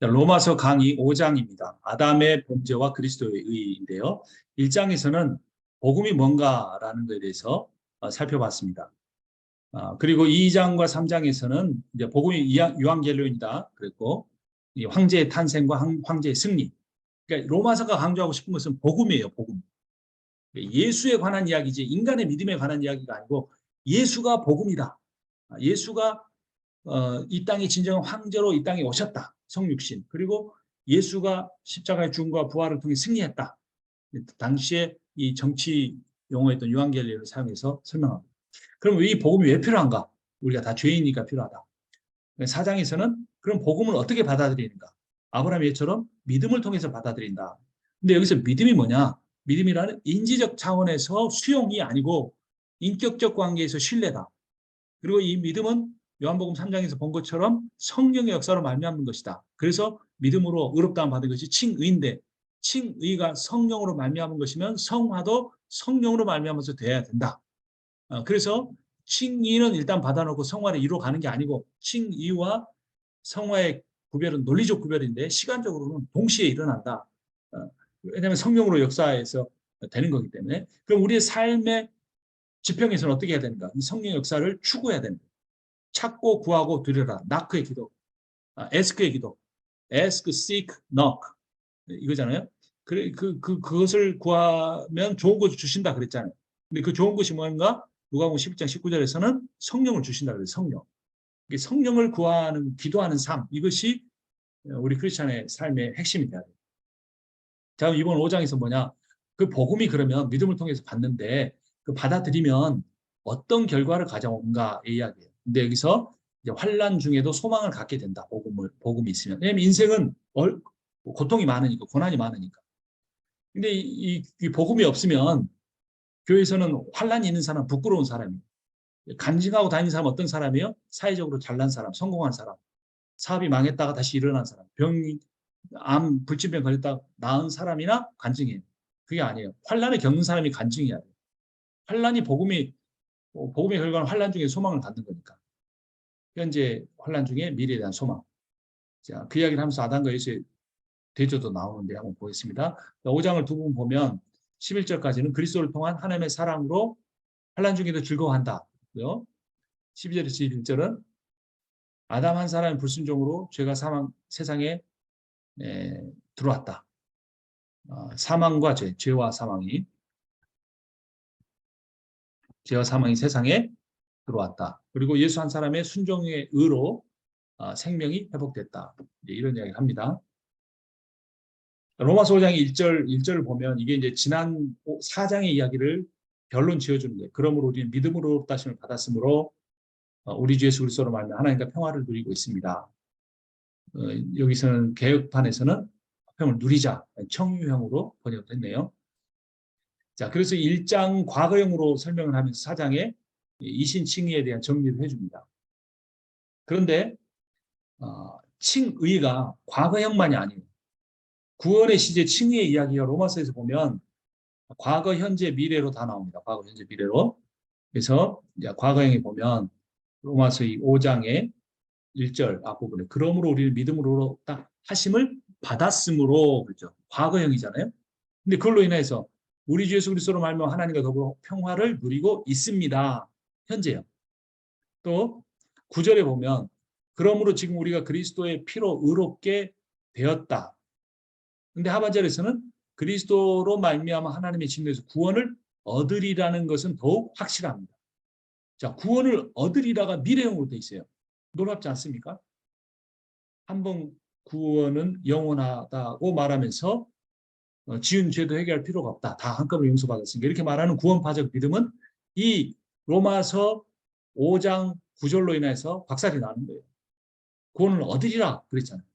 자, 로마서 강의 5장입니다. 아담의 범죄와 그리스도의 의인데요. 1장에서는 복음이 뭔가라는 것에 대해서 살펴봤습니다. 그리고 2장과 3장에서는 이제 복음이 유한겔론이다 그랬고, 이 황제의 탄생과 황제의 승리. 그러니까 로마서가 강조하고 싶은 것은 복음이에요, 복음. 예수에 관한 이야기지 인간의 믿음에 관한 이야기가 아니고 예수가 복음이다. 예수가 이 땅에 진정한 황제로 이 땅에 오셨다. 성육신. 그리고 예수가 십자가의 죽음과 부활을 통해 승리했다. 당시에 이 정치 용어였던 유한겔리를 사용해서 설명합니다. 그럼 이 복음이 왜 필요한가? 우리가 다 죄인이니까 필요하다. 사장에서는 그럼 복음을 어떻게 받아들이는가? 아브라함 예처럼 믿음을 통해서 받아들인다. 근데 여기서 믿음이 뭐냐? 믿음이라는 인지적 차원에서 수용이 아니고 인격적 관계에서 신뢰다. 그리고 이 믿음은 요한복음 3장에서 본 것처럼 성령의 역사로 말미암는 것이다. 그래서 믿음으로 의롭다함 받은 것이 칭의인데 칭의가 성령으로 말미암은 것이면 성화도 성령으로 말미암아서 돼야 된다. 그래서 칭의는 일단 받아놓고 성화를 이루어가는 게 아니고 칭의와 성화의 구별은 논리적 구별인데 시간적으로는 동시에 일어난다. 왜냐하면 성령으로 역사에서 되는 거기 때문에. 그럼 우리의 삶의 지평에서는 어떻게 해야 되는가? 이 성령 역사를 추구해야 됩니다. 찾고 구하고 드려라. knock의 기도. ask의 기도. ask, seek, knock. 이거잖아요. 그것을 구하면 좋은 것을 주신다 그랬잖아요. 근데 그 좋은 것이 뭔가? 누가복음 11장 19절에서는 성령을 주신다 그래요. 성령. 성령을 구하는 기도하는 삶. 이것이 우리 크리스찬의 삶의 핵심이 돼야 돼요. 자, 이번 5장에서 뭐냐? 그 복음이 그러면 믿음을 통해서 받는데 그 받아들이면 어떤 결과를 가져온가의 이야기예요. 근데 여기서 이제 환난 중에도 소망을 갖게 된다. 복음이 있으면. 왜냐하면 인생은 고통이 많으니까, 고난이 많으니까. 근데 이 복음이 없으면 교회에서는 환난이 있는 사람, 부끄러운 사람이에요. 간증하고 다니는 사람 어떤 사람이에요? 사회적으로 잘난 사람, 성공한 사람, 사업이 망했다가 다시 일어난 사람, 불치병 걸렸다가 나은 사람이나 간증이에요. 그게 아니에요. 환난을 겪는 사람이 간증이야. 환난이 복음의 결과는 환난 중에 소망을 갖는 거니까. 현재 환난 중에 미래에 대한 소망. 자, 그 이야기를 하면서 아담과 예수의 대조도 나오는데 한번 보겠습니다. 5장을 두 번 보면 11절까지는 그리스도를 통한 하나님의 사랑으로 환난 중에도 즐거워한다. 12절에서 21절은 아담 한 사람의 불순종으로 죄가 세상에 들어왔다. 사망과 죄와 사망이 세상에 들어왔다. 그리고 예수 한 사람의 순종의 의로 생명이 회복됐다. 이런 이야기를 합니다. 로마서 5장 1절을 보면 이게 이제 지난 4장의 이야기를 결론 지어주는 거예요. 그러므로 우리는 믿음으로 다심을 받았으므로 우리 주 예수 그리스도로 말하면 하나님과 평화를 누리고 있습니다. 여기서는 개혁판에서는 평을 누리자, 청유형으로 번역됐네요. 자, 그래서 1장 과거형으로 설명을 하면서 4장에 이신칭의에 대한 정리를 해줍니다. 그런데 칭의가 과거형만이 아니에요. 구원의 시제 칭의의 이야기가 로마서에서 보면 과거, 현재, 미래로 다 나옵니다. 과거, 현재, 미래로. 그래서 이제 과거형에 보면 로마서 5장의 1절 앞부분에 그러므로 우리는 믿음으로 딱 하심을 받았으므로 그렇죠. 과거형이잖아요. 근데 그걸로 인해서 우리 주 예수 그리스도로 말미암아 하나님과 더불어 평화를 누리고 있습니다. 현재요. 또 9절에 보면 그러므로 지금 우리가 그리스도의 피로 의롭게 되었다. 근데 하반절에서는 그리스도로 말미암아 하나님의 진노에서 구원을 얻으리라는 것은 더욱 확실합니다. 자, 구원을 얻으리라가 미래형으로 돼 있어요. 놀랍지 않습니까? 한번 구원은 영원하다고 말하면서 지은 죄도 해결할 필요가 없다. 다 한꺼번에 용서받았으니까 이렇게 말하는 구원파적 믿음은 이 로마서 5장 9절로 인해서 박살이 나는 거예요. 구원을 얻으리라 그랬잖아요.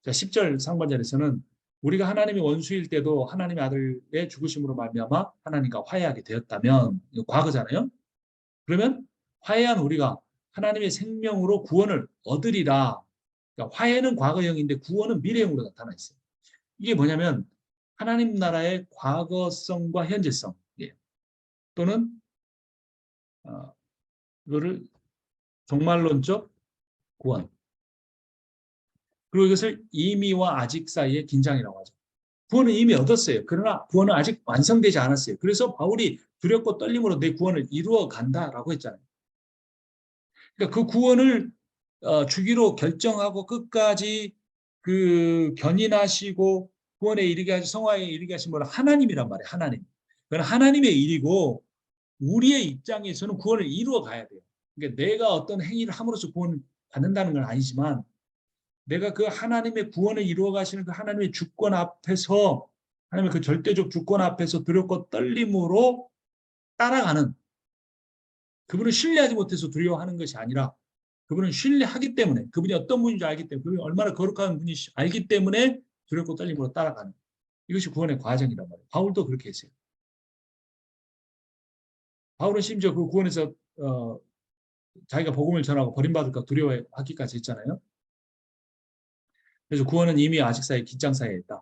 자, 10절 상반절에서는 우리가 하나님의 원수일 때도 하나님의 아들의 죽으심으로 말미암아 하나님과 화해하게 되었다면 이거 과거잖아요. 그러면 화해한 우리가 하나님의 생명으로 구원을 얻으리라. 그러니까 화해는 과거형인데 구원은 미래형으로 나타나 있어요. 이게 뭐냐면 하나님 나라의 과거성과 현재성 또는 이거를 종말론적 구원 그리고 이것을 이미와 아직 사이의 긴장이라고 하죠. 구원은 이미 얻었어요. 그러나 구원은 아직 완성되지 않았어요. 그래서 바울이 두렵고 떨림으로 내 구원을 이루어 간다라고 했잖아요. 그러니까 그 구원을 주기로 결정하고 끝까지 그 견인하시고 구원에 이르게 하시 성화에 이르게 하신 분은 하나님이란 말이에요. 하나님. 그건 하나님의 일이고 우리의 입장에서는 구원을 이루어 가야 돼요. 그러니까 내가 어떤 행위를 함으로써 구원을 받는다는 건 아니지만 내가 그 하나님의 구원을 이루어 가시는 그 하나님의 주권 앞에서 하나님의 그 절대적 주권 앞에서 두렵고 떨림으로 따라가는 그분을 신뢰하지 못해서 두려워하는 것이 아니라 그분은 신뢰하기 때문에 그분이 어떤 분인지 알기 때문에 그분이 얼마나 거룩한 분이 알기 때문에 두렵고 떨림으로 따라가는 이것이 구원의 과정이란 말이에요. 바울도 그렇게 했어요. 바울은 심지어 그 구원에서 자기가 복음을 전하고 버림받을까 두려워하기까지 했잖아요. 그래서 구원은 이미 아직 사이 긴장 사이에 있다.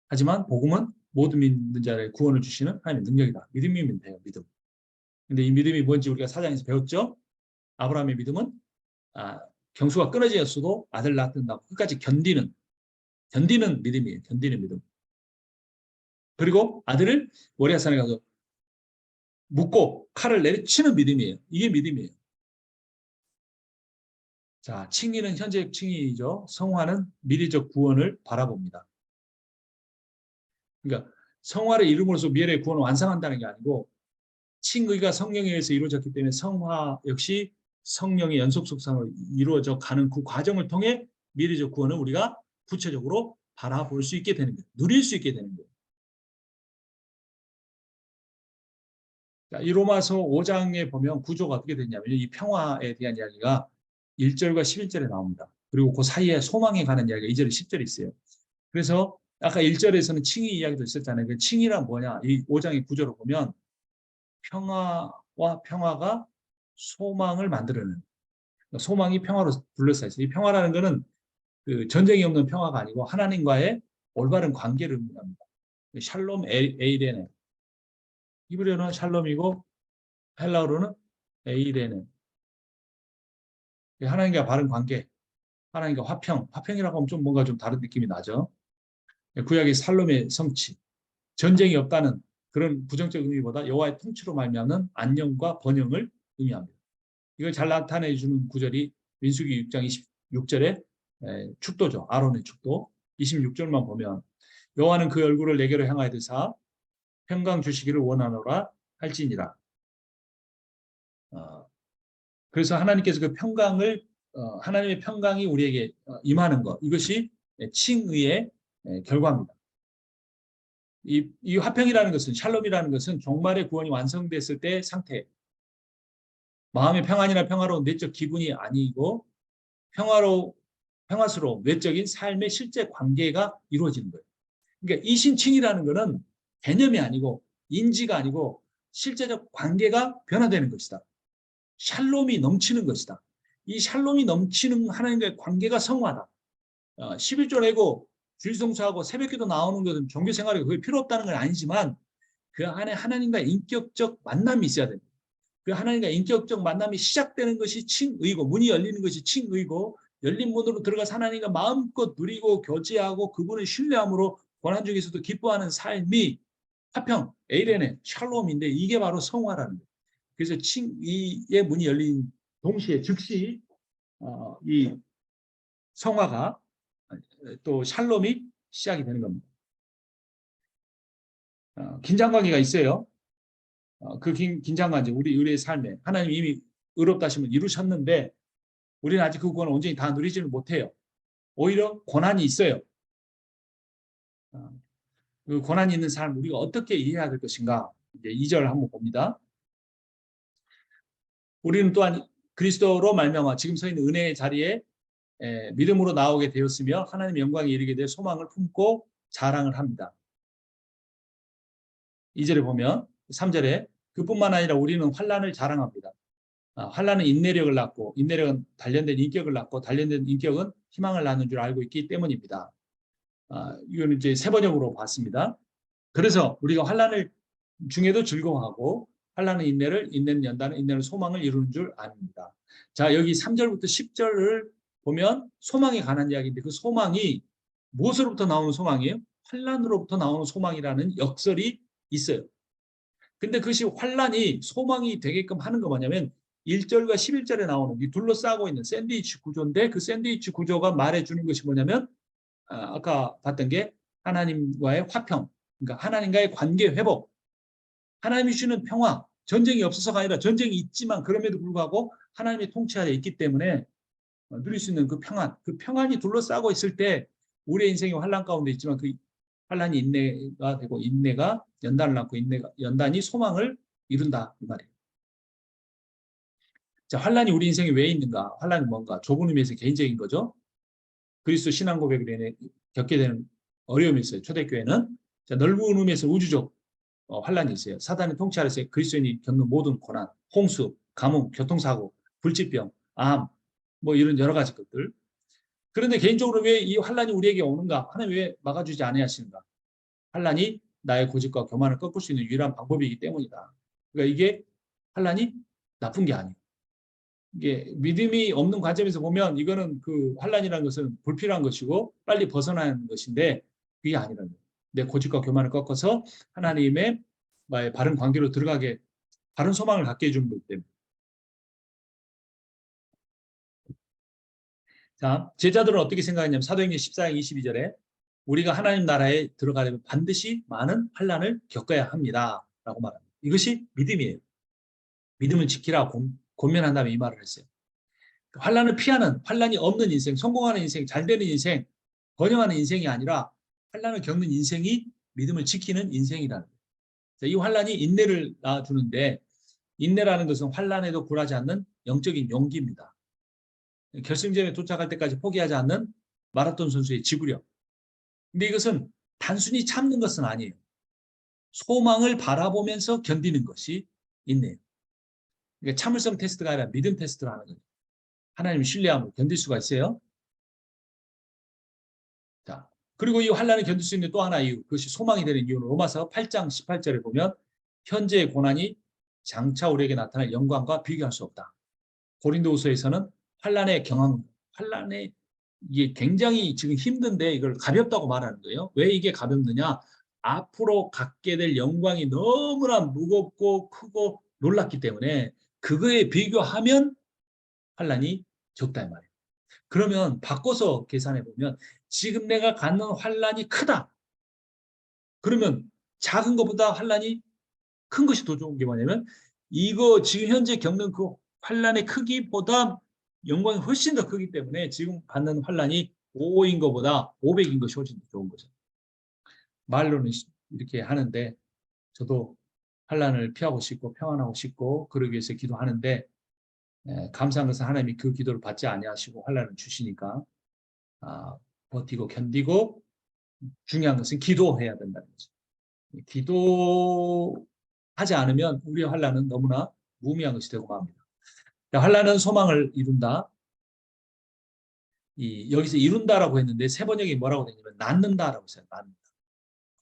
하지만 복음은 모든 믿는 자의 구원을 주시는 하나님의 능력이다. 믿음이면 돼요. 믿음. 근데 이 믿음이 뭔지 우리가 사장에서 배웠죠. 아브라함의 믿음은 경수가 끊어졌어도 아들 낳는다고 끝까지 견디는 믿음이에요. 견디는 믿음. 그리고 아들을 모리아산에 가서 묶고 칼을 내리치는 믿음이에요. 이게 믿음이에요. 자, 칭의는 현재적 칭의이죠. 성화는 미래적 구원을 바라봅니다. 그러니까 성화를 이름으로써 미래의 구원을 완성한다는 게 아니고 칭의가 성령에 의해서 이루어졌기 때문에 성화 역시 성령의 연속 속성으로 이루어져 가는 그 과정을 통해 미래적 구원을 우리가 구체적으로 바라볼 수 있게 되는 거예요. 누릴 수 있게 되는 거예요. 자, 이 로마서 5장에 보면 구조가 어떻게 되냐면 이 평화에 대한 이야기가 1절과 11절에 나옵니다. 그리고 그 사이에 소망에 관한 이야기가 2절, 10절에 있어요. 그래서 아까 1절에서는 칭의 이야기도 있었잖아요. 그 칭의란 뭐냐? 이 5장의 구조로 보면 평화와 평화가 소망을 만들어내는 소망이 평화로 둘러싸여 있어요. 이 평화라는 것은 그 전쟁이 없는 평화가 아니고 하나님과의 올바른 관계를 의미합니다. 샬롬 에이레네. 히브리어는 샬롬이고 헬라어로는 에이레네. 하나님과 바른 관계, 하나님과 화평이라고 하면 좀 뭔가 좀 다른 느낌이 나죠. 구약의 샬롬의 성취, 전쟁이 없다는 그런 부정적 의미보다 여호와의 통치로 말미암는 안녕과 번영을 의미합니다. 이걸 잘 나타내 주는 구절이 민수기 6장 26절의 축도죠. 아론의 축도. 26절만 보면 여호와는 그 얼굴을 내게로 향하여 드사 평강 주시기를 원하노라 할지니라. 그래서 하나님께서 그 평강을 하나님의 평강이 우리에게 임하는 것 이것이 칭의의 결과입니다. 이 화평이라는 것은 샬롬이라는 것은 종말의 구원이 완성됐을 때 상태 마음의 평안이나 평화로운 내적 기분이 아니고 평화스러운 외적인 삶의 실제 관계가 이루어지는 거예요. 그러니까 이신칭이라는 것은 개념이 아니고 인지가 아니고 실제적 관계가 변화되는 것이다. 샬롬이 넘치는 것이다. 이 샬롬이 넘치는 하나님과의 관계가 성화다. 11조 내고 주일성수하고 새벽기도 나오는 것은 종교생활이 거의 필요 없다는 건 아니지만 그 안에 하나님과의 인격적 만남이 있어야 됩니다. 그 하나님과 인격적 만남이 시작되는 것이 칭의고 문이 열리는 것이 칭의고 열린 문으로 들어가서 하나님과 마음껏 누리고 교제하고 그분을 신뢰함으로 고난 중에서도 기뻐하는 삶이 화평, 에이레네, 샬롬인데 이게 바로 성화라는 거예요. 그래서 칭의의 문이 열린 동시에 즉시 이 성화가 또 샬롬이 시작이 되는 겁니다. 긴장 관계가 있어요. 그 긴장 관계, 우리의 삶에 하나님 이미 의롭다 하시면 이루셨는데 우리는 아직 그 구원을 온전히 다 누리지는 못해요. 오히려 고난이 있어요. 그 고난이 있는 삶 우리가 어떻게 이해해야 될 것인가? 이제 2절 한번 봅니다. 우리는 또한 그리스도로 말미암아 지금 서 있는 은혜의 자리에 믿음으로 나오게 되었으며 하나님 영광에 이르게 될 소망을 품고 자랑을 합니다. 2절에 보면 3절에 그뿐만 아니라 우리는 환난을 자랑합니다. 환난은 인내력을 낳고 인내력은 단련된 인격을 낳고 단련된 인격은 희망을 낳는 줄 알고 있기 때문입니다. 이건 이제 세 번역으로 봤습니다. 그래서 우리가 환난을 중에도 즐거워하고 환난은 인내를 인내는 연단은 인내는 소망을 이루는 줄 압니다. 자 여기 3절부터 10절을 보면 소망에 관한 이야기인데 그 소망이 무엇으로부터 나오는 소망이에요? 환난으로부터 나오는 소망이라는 역설이 있어요. 근데 그것이 환난이 소망이 되게끔 하는 거 뭐냐면 1절과 11절에 나오는 이 둘러싸고 있는 샌드위치 구조인데 그 샌드위치 구조가 말해주는 것이 뭐냐면 아까 봤던 게 하나님과의 화평, 그러니까 하나님과의 관계 회복, 하나님이 주는 평화, 전쟁이 없어서가 아니라 전쟁이 있지만 그럼에도 불구하고 하나님의 통치 아래 있기 때문에 누릴 수 있는 그 평안이 둘러싸고 있을 때 우리의 인생이 환난 가운데 있지만 그 환난이 인내가 되고 인내가 연단을 낳고 연단이 소망을 이룬다 이 말이에요. 자, 환난이 우리 인생에 왜 있는가? 환난이 뭔가? 좁은 의미에서 개인적인 거죠. 그리스도 신앙 고백을 인해 겪게 되는 어려움이 있어요. 초대교회는 자, 넓은 의미에서 우주적 환난이 있어요. 사단의 통치 아래서 그리스도인이 겪는 모든 고난, 홍수, 가뭄, 교통사고, 불치병, 암, 뭐 이런 여러 가지 것들. 그런데 개인적으로 왜 이 환난이 우리에게 오는가? 하나님 왜 막아주지 아니하시는가? 환난이 나의 고집과 교만을 꺾을 수 있는 유일한 방법이기 때문이다. 그러니까 이게 환난이 나쁜 게 아니에요. 이게 믿음이 없는 관점에서 보면 이거는 그 환난이라는 것은 불필요한 것이고 빨리 벗어나는 것인데 그게 아니라는 거예요. 내 고집과 교만을 꺾어서 하나님의 바른 관계로 들어가게 바른 소망을 갖게 해주는 거기 때문에. 자, 제자들은 어떻게 생각했냐면 사도행전 14장 22절에 우리가 하나님 나라에 들어가려면 반드시 많은 환난을 겪어야 합니다. 라고 말합니다. 이것이 믿음이에요. 믿음을 지키라 권면한 다음에 이 말을 했어요. 환난을 피하는, 환난이 없는 인생, 성공하는 인생, 잘 되는 인생, 번영하는 인생이 아니라 환난을 겪는 인생이 믿음을 지키는 인생이라는 거예요. 이 환난이 인내를 낳아주는데 인내라는 것은 환난에도 굴하지 않는 영적인 용기입니다. 결승점에 도착할 때까지 포기하지 않는 마라톤 선수의 지구력. 근데 이것은 단순히 참는 것은 아니에요. 소망을 바라보면서 견디는 것이 인내예요. 그러니까 참을성 테스트가 아니라 믿음 테스트를 하는 거예요. 하나님 신뢰함을 견딜 수가 있어요. 자, 그리고 이 환난을 견딜 수 있는 또 하나 이유, 그것이 소망이 되는 이유는 로마서 8장 18절에 보면 현재의 고난이 장차 우리에게 나타날 영광과 비교할 수 없다. 고린도후서에서는 환난의 경험, 환난의 이게 굉장히 지금 힘든데 이걸 가볍다고 말하는 거예요. 왜 이게 가볍느냐? 앞으로 갖게 될 영광이 너무나 무겁고 크고 놀랍기 때문에 그거에 비교하면 환난이 적다 이 말이에요. 그러면 바꿔서 계산해 보면 지금 내가 갖는 환난이 크다. 그러면 작은 것보다 환난이 큰 것이 더 좋은 게 뭐냐면 이거 지금 현재 겪는 그 환난의 크기보다 영광이 훨씬 더 크기 때문에 지금 받는 환난이 5인 것보다 500인 것이 훨씬 더 좋은 거죠. 말로는 이렇게 하는데 저도 환난을 피하고 싶고 평안하고 싶고 그러기 위해서 기도하는데 감사한 것은 하나님이 그 기도를 받지 아니하시고 환난을 주시니까 버티고 견디고 중요한 것은 기도해야 된다는 거죠. 기도하지 않으면 우리의 환난은 너무나 무의미한 것이 되고 맙니다. 환난은 소망을 이룬다. 여기서 이룬다라고 했는데 세 번역이 뭐라고 되냐면 낳는다라고 했어요. 낳는다.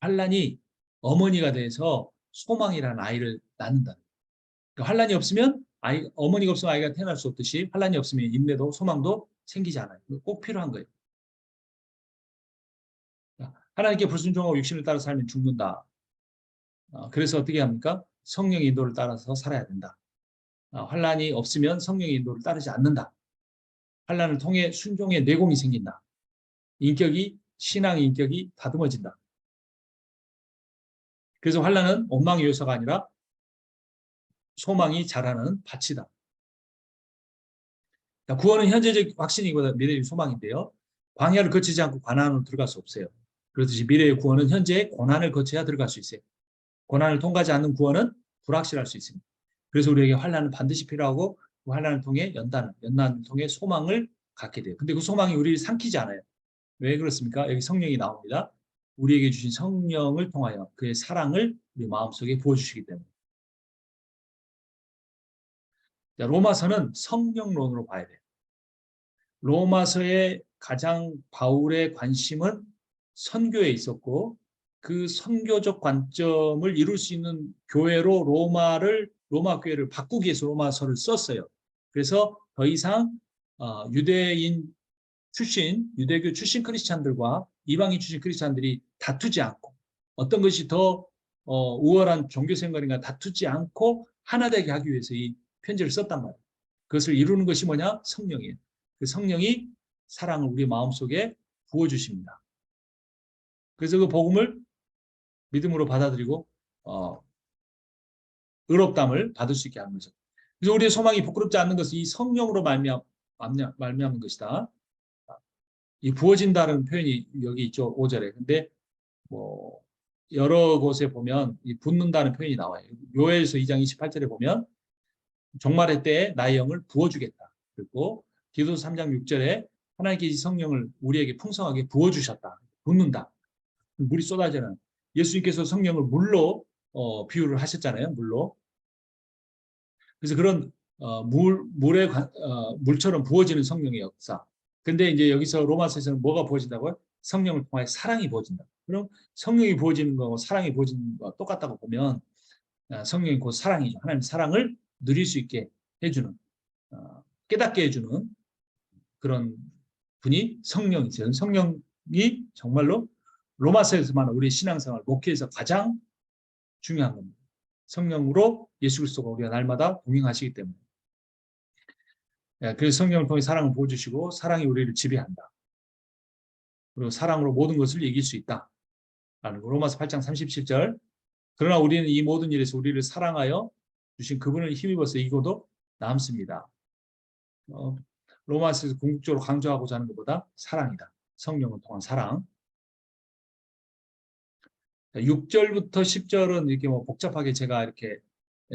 환난이 어머니가 돼서 소망이라는 아이를 낳는다. 그러니까 환난이 없으면 어머니가 없으면 아이가 태어날 수 없듯이 환난이 없으면 인내도 소망도 생기지 않아요. 꼭 필요한 거예요. 하나님께 불순종하고 육신을 따라 살면 죽는다. 그래서 어떻게 합니까? 성령의 인도를 따라서 살아야 된다. 환난이 없으면 성령의 인도를 따르지 않는다. 환난을 통해 순종의 내공이 생긴다. 신앙의 인격이 다듬어진다. 그래서 환난은 원망의 요소가 아니라 소망이 자라는 밭이다. 구원은 현재적 확신이고 미래의 소망인데요. 광야를 거치지 않고 가나안으로 들어갈 수 없어요. 그렇듯이 미래의 구원은 현재의 고난을 거쳐야 들어갈 수 있어요. 고난을 통과하지 않는 구원은 불확실할 수 있습니다. 그래서 우리에게 환난은 반드시 필요하고 그 환난을 통해 연단을 통해 소망을 갖게 돼요. 근데 그 소망이 우리를 삼키지 않아요. 왜 그렇습니까? 여기 성령이 나옵니다. 우리에게 주신 성령을 통하여 그의 사랑을 우리 마음속에 부어주시기 때문에. 로마서는 성령론으로 봐야 돼요. 로마서의 가장 바울의 관심은 선교에 있었고 그 선교적 관점을 이룰 수 있는 교회로 로마 교회를 바꾸기 위해서 로마서를 썼어요. 그래서 더 이상 유대인 출신, 유대교 출신 크리스찬들과 이방인 출신 크리스찬들이 다투지 않고 어떤 것이 더 우월한 종교 생활인가 다투지 않고 하나 되게 하기 위해서 이 편지를 썼단 말이에요. 그것을 이루는 것이 뭐냐? 성령이에요. 그 성령이 사랑을 우리 마음속에 부어주십니다. 그래서 그 복음을 믿음으로 받아들이고 의롭다함을 받을 수 있게 하는 거죠. 그래서 우리의 소망이 부끄럽지 않는 것은 이 성령으로 말미암은 것이다. 이 부어진다는 표현이 여기 있죠. 5절에. 근데 뭐 여러 곳에 보면 이 붓는다는 표현이 나와요. 요엘서 2장 28절에 보면 종말의 때에 나의 영을 부어주겠다. 그리고 디도서 3장 6절에 하나님께서 성령을 우리에게 풍성하게 부어주셨다. 붓는다. 물이 쏟아지는 예수님께서 성령을 물로 비유를 하셨잖아요. 물로. 그래서 그런 물처럼 부어지는 성령의 역사. 근데 이제 여기서 로마서에서는 뭐가 부어진다고요? 성령을 통해 사랑이 부어진다. 그럼 성령이 부어지는 거고 사랑이 부어지는 거 똑같다고 보면 성령이 곧 사랑이죠. 하나님 사랑을 누릴 수 있게 해주는 깨닫게 해주는 그런 분이 성령이죠. 성령이 정말로 로마서에서만 우리 신앙생활 목회에서 가장 중요한 겁니다. 성령으로 예수 그리스도가 우리가 날마다 동행하시기 때문에. 그래서 성령을 통해 사랑을 보여주시고 사랑이 우리를 지배한다. 그리고 사랑으로 모든 것을 이길 수 있다. 라는 거. 로마서 8장 37절. 그러나 우리는 이 모든 일에서 우리를 사랑하여 주신 그분을 힘입어서 이기고도 남습니다. 로마서에서 궁극적으로 강조하고자 하는 것보다 사랑이다. 성령을 통한 사랑. 6절부터 10절은 이렇게 뭐 복잡하게 제가 이렇게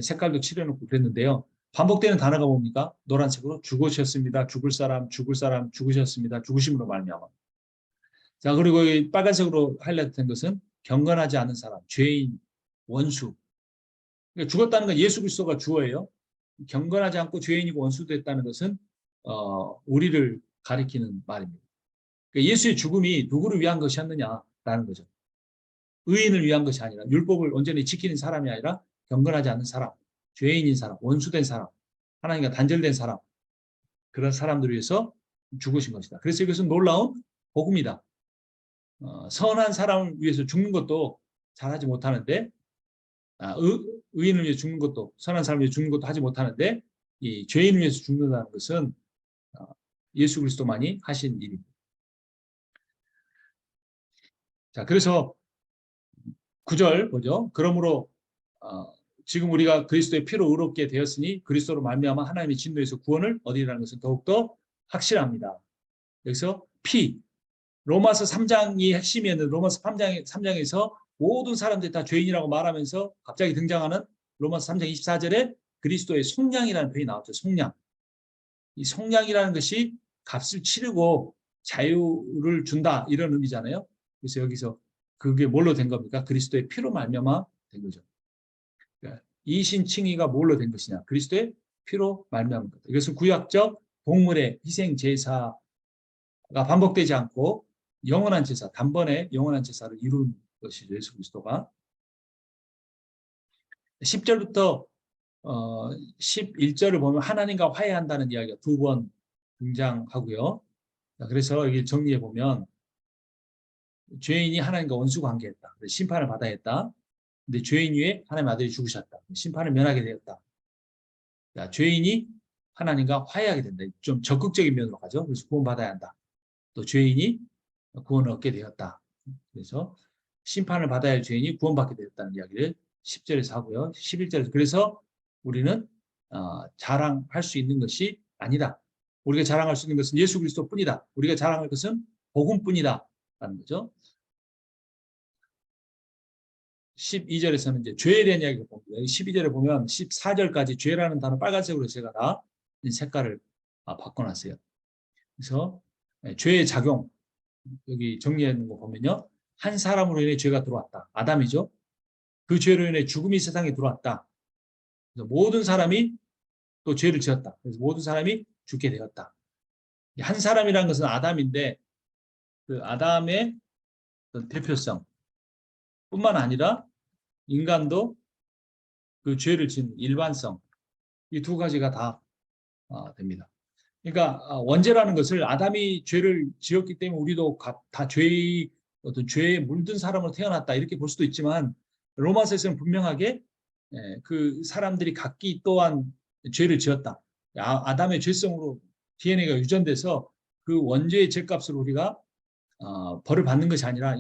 색깔도 칠해놓고 그랬는데요. 반복되는 단어가 뭡니까? 노란색으로 죽으셨습니다. 죽을 사람, 죽으셨습니다. 죽으심으로 말미암아. 자, 그리고 이 빨간색으로 하이라이트된 것은 경건하지 않은 사람, 죄인, 원수. 그러니까 죽었다는 건 예수 그리스도가 주어예요. 경건하지 않고 죄인이고 원수됐다는 것은 우리를 가리키는 말입니다. 그러니까 예수의 죽음이 누구를 위한 것이었느냐라는 거죠. 의인을 위한 것이 아니라 율법을 온전히 지키는 사람이 아니라 경건하지 않는 사람, 죄인인 사람, 원수된 사람, 하나님과 단절된 사람, 그런 사람들을 위해서 죽으신 것이다. 그래서 이것은 놀라운 복음이다. 선한 사람을 위해서 죽는 것도 잘하지 못하는데 의인을 위해서 죽는 것도 선한 사람을 위해서 죽는 것도 하지 못하는데 이 죄인을 위해서 죽는다는 것은 예수 그리스도만이 하신 일입니다. 자, 그래서 9절 보죠. 그러므로 지금 우리가 그리스도의 피로 의롭게 되었으니 그리스도로 말미암아 하나님의 진노에서 구원을 얻으리라는 것은 더욱더 확실합니다. 여기서 피, 로마서 3장이 핵심이었는데 로마서 3장에서 모든 사람들이 다 죄인이라고 말하면서 갑자기 등장하는 로마서 3장 24절에 그리스도의 속량이라는 표현이 나왔죠. 속량. 이 속량이라는 것이 값을 치르고 자유를 준다 이런 의미잖아요. 그래서 여기서 그게 뭘로 된 겁니까? 그리스도의 피로 말미암아 된 거죠. 이신칭의가 뭘로 된 것이냐? 그리스도의 피로 말미암은 것. 이것은 구약적 동물의 희생 제사가 반복되지 않고 영원한 제사, 단번에 영원한 제사를 이룬 것이죠. 예수 그리스도가. 10절부터 11절을 보면 하나님과 화해한다는 이야기가 두 번 등장하고요. 그래서 여기 정리해 보면 죄인이 하나님과 원수 관계했다. 심판을 받아야 했다. 근데 죄인 위에 하나님의 아들이 죽으셨다. 심판을 면하게 되었다. 자, 죄인이 하나님과 화해하게 된다. 좀 적극적인 면으로 가죠. 그래서 구원받아야 한다. 또 죄인이 구원을 얻게 되었다. 그래서 심판을 받아야 할 죄인이 구원받게 되었다는 이야기를 10절에서 하고요. 11절에서 그래서 우리는 자랑할 수 있는 것이 아니다. 우리가 자랑할 수 있는 것은 예수 그리스도뿐이다. 우리가 자랑할 것은 복음뿐이다. 라는 거죠. 12절에서는 이제 죄에 대한 이야기가 봅니다. 12절에 보면 14절까지 죄라는 단어 빨간색으로 제가 다 색깔을 바꿔놨어요. 그래서 죄의 작용 여기 정리해 놓은 거 보면요. 한 사람으로 인해 죄가 들어왔다. 아담이죠. 그 죄로 인해 죽음이 세상에 들어왔다. 그래서 모든 사람이 또 죄를 지었다. 그래서 모든 사람이 죽게 되었다. 한 사람이라는 것은 아담인데 그 아담의 대표성 뿐만 아니라 인간도 그 죄를 지은 일반성 이 두 가지가 다 됩니다. 그러니까 원죄라는 것을 아담이 죄를 지었기 때문에 우리도 다 죄의 어떤 죄에 물든 사람으로 태어났다 이렇게 볼 수도 있지만 로마서에서는 분명하게 그 사람들이 각기 또한 죄를 지었다. 아담의 죄성으로 DNA가 유전돼서 그 원죄의 죄값을 우리가 벌을 받는 것이 아니라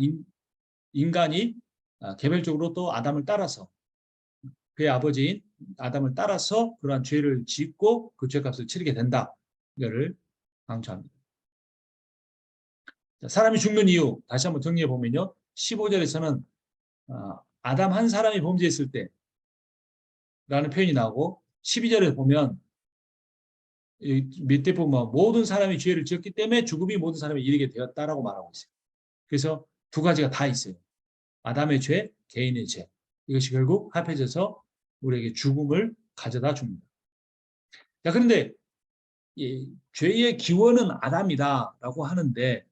인간이 개별적으로 또 아담을 따라서 그의 아버지인 아담을 따라서 그러한 죄를 짓고 그 죄값을 치르게 된다. 이거를 강조합니다. 사람이 죽는 이유 다시 한번 정리해 보면요. 15절에서는 아담 한 사람이 범죄했을 때라는 표현이 나오고 12절에 보면 밑에 보면 모든 사람이 죄를 지었기 때문에 죽음이 모든 사람에 이르게 되었다라고 말하고 있어요. 그래서 두 가지가 다 있어요. 아담의 죄, 개인의 죄. 이것이 결국 합해져서 우리에게 죽음을 가져다 줍니다. 자, 그런데 죄의 기원은 아담이다라고 하는데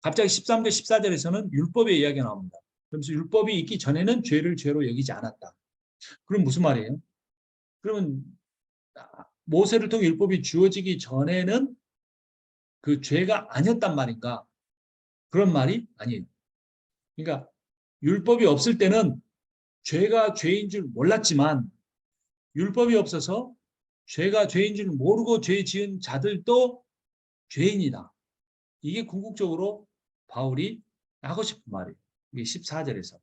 갑자기 13절, 14절에서는 율법의 이야기가 나옵니다. 그러면서 율법이 있기 전에는 죄를 죄로 여기지 않았다. 그럼 무슨 말이에요? 그러면 모세를 통해 율법이 주어지기 전에는 그 죄가 아니었단 말인가? 그런 말이 아니에요. 그러니까 율법이 없을 때는 죄가 죄인 줄 몰랐지만 율법이 없어서 죄가 죄인 줄 모르고 죄 지은 자들도 죄인이다. 이게 궁극적으로 바울이 하고 싶은 말이에요. 이게 14절에서.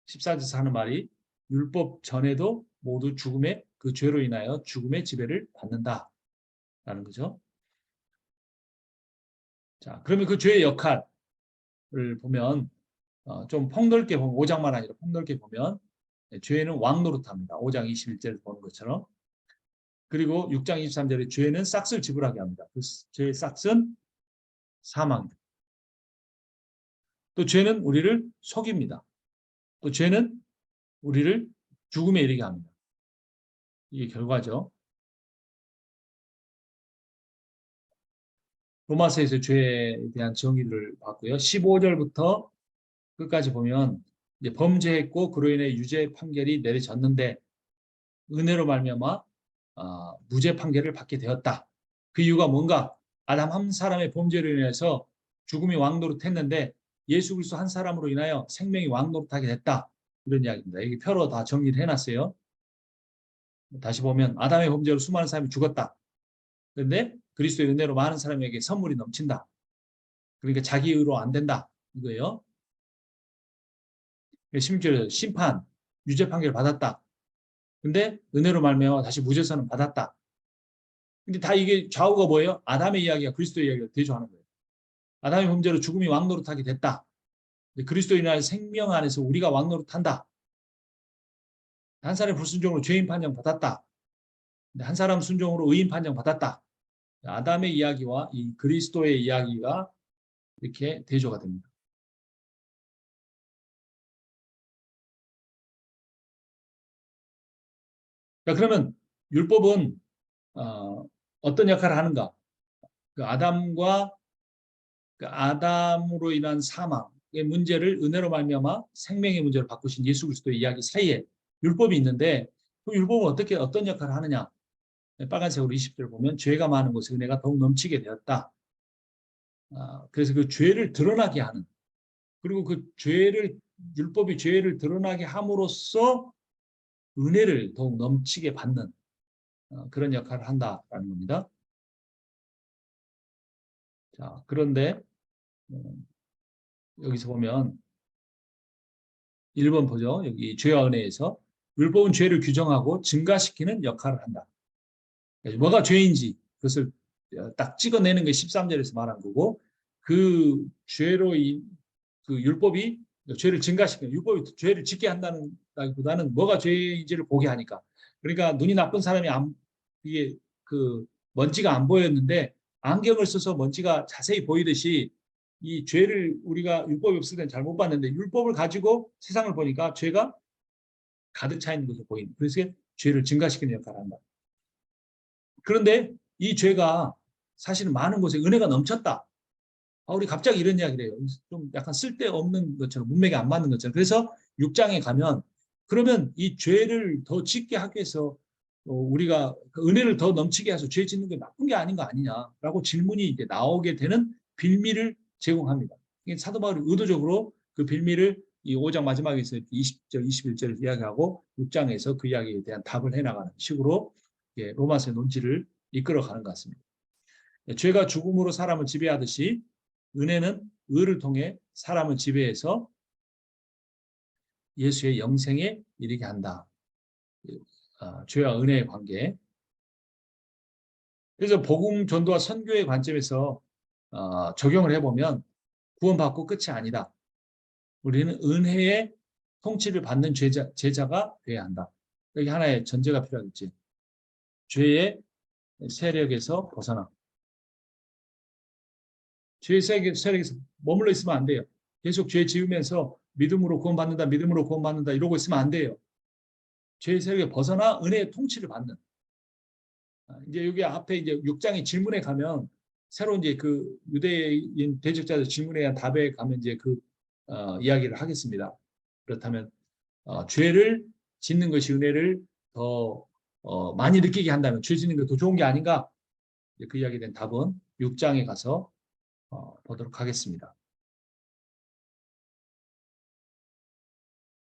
14절에서 하는 말이 율법 전에도 모두 죽음의 그 죄로 인하여 죽음의 지배를 받는다라는 거죠. 자, 그러면 그 죄의 역할을 보면 좀 폭넓게 보면 5장만 아니라 폭넓게 보면 죄는 왕 노릇합니다. 5장 21절에 보는 것처럼. 그리고 6장 23절에 죄는 싹을 지불하게 합니다. 그 죄의 싹은 사망입니다. 또 죄는 우리를 속입니다. 또 죄는 우리를 죽음에 이르게 합니다. 이게 결과죠. 로마서에서 죄에 대한 정의를 봤고요. 15절부터 끝까지 보면 이제 범죄했고 그로 인해 유죄 판결이 내려졌는데 은혜로 말미암아 무죄 판결을 받게 되었다. 그 이유가 뭔가? 아담 한 사람의 범죄로 인해서 죽음이 왕노릇했는데 예수 그리스도 한 사람으로 인하여 생명이 왕노릇하게 됐다. 이런 이야기입니다. 여기 표로 다 정리를 해놨어요. 다시 보면 아담의 범죄로 수많은 사람이 죽었다. 그런데 그리스도의 은혜로 많은 사람에게 선물이 넘친다. 그러니까 자기 의로 안 된다. 이거예요. 16절에 심판, 유죄 판결을 받았다. 근데 은혜로 말미암아 다시 무죄선을 받았다. 근데 다 이게 좌우가 뭐예요? 아담의 이야기와 그리스도의 이야기가 대조하는 거예요. 아담의 범죄로 죽음이 왕노릇하게 됐다. 그리스도에 인하여 생명 안에서 우리가 왕노릇한다. 한 사람의 불순종으로 죄인 판정 받았다. 한 사람 순종으로 의인 판정 받았다. 아담의 이야기와 이 그리스도의 이야기가 이렇게 대조가 됩니다. 자, 그러면 율법은 어떤 역할을 하는가? 그 아담과 그 아담으로 인한 사망의 문제를 은혜로 말미암아 생명의 문제를 바꾸신 예수 그리스도의 이야기 사이에 율법이 있는데 그 율법은 어떤 역할을 하느냐? 빨간색으로 20절 보면 죄가 많은 곳에 은혜가 더욱 넘치게 되었다. 그래서 그 죄를 드러나게 하는 그리고 그 율법이 죄를 드러나게 함으로써 은혜를 더욱 넘치게 받는 그런 역할을 한다라는 겁니다. 자, 그런데 여기서 보면 1번 보죠. 여기 죄와 은혜에서 율법은 죄를 규정하고 증가시키는 역할을 한다. 뭐가 죄인지 그것을 딱 찍어내는 게 13절에서 말한 거고 그 죄로 그 율법이 죄를 증가시키는 율법이 죄를 짓게 한다는보다는 뭐가 죄인지를 보게 하니까 그러니까 눈이 나쁜 사람이 이게 그 먼지가 안 보였는데 안경을 써서 먼지가 자세히 보이듯이 이 죄를 우리가 율법이 없을 때는 잘 못 봤는데 율법을 가지고 세상을 보니까 죄가 가득 차 있는 것을 보이는 그래서 죄를 증가시키는 역할을 한다. 그런데 이 죄가 사실은 많은 곳에 은혜가 넘쳤다. 우리 갑자기 이런 이야기를 해요. 좀 약간 쓸데없는 것처럼 문맥에 안 맞는 것처럼. 그래서 6장에 가면 그러면 이 죄를 더 짓게 하기 위해서 우리가 그 은혜를 더 넘치게 해서 죄 짓는 게 나쁜 게 아닌 거 아니냐라고 질문이 이제 나오게 되는 빌미를 제공합니다. 사도 바울이 의도적으로 그 빌미를 이 5장 마지막에서 20절, 21절을 이야기하고 6장에서 그 이야기에 대한 답을 해나가는 식으로 로마서의 논지를 이끌어가는 것 같습니다. 죄가 죽음으로 사람을 지배하듯이 은혜는 의를 통해 사람을 지배해서 예수의 영생에 이르게 한다. 죄와 은혜의 관계. 그래서 복음 전도와 선교의 관점에서 적용을 해보면 구원받고 끝이 아니다. 우리는 은혜의 통치를 받는 제자가 되어야 한다. 여기 하나의 전제가 필요하겠지. 죄의 세력에서 벗어나. 죄의 세력에서 머물러 있으면 안 돼요. 계속 죄 지으면서 믿음으로 구원받는다, 믿음으로 구원받는다 이러고 있으면 안 돼요. 죄의 세력에 벗어나 은혜의 통치를 받는. 이제 여기 앞에 이제 6장의 질문에 가면 새로 이제 그 유대인 대적자들 질문에 대한 답에 가면 이제 그 이야기를 하겠습니다. 그렇다면 죄를 짓는 것이 은혜를 더 많이 느끼게 한다면 죄 짓는 게 더 좋은 게 아닌가? 그 이야기에 대한 답은 6장에 가서 보도록 하겠습니다.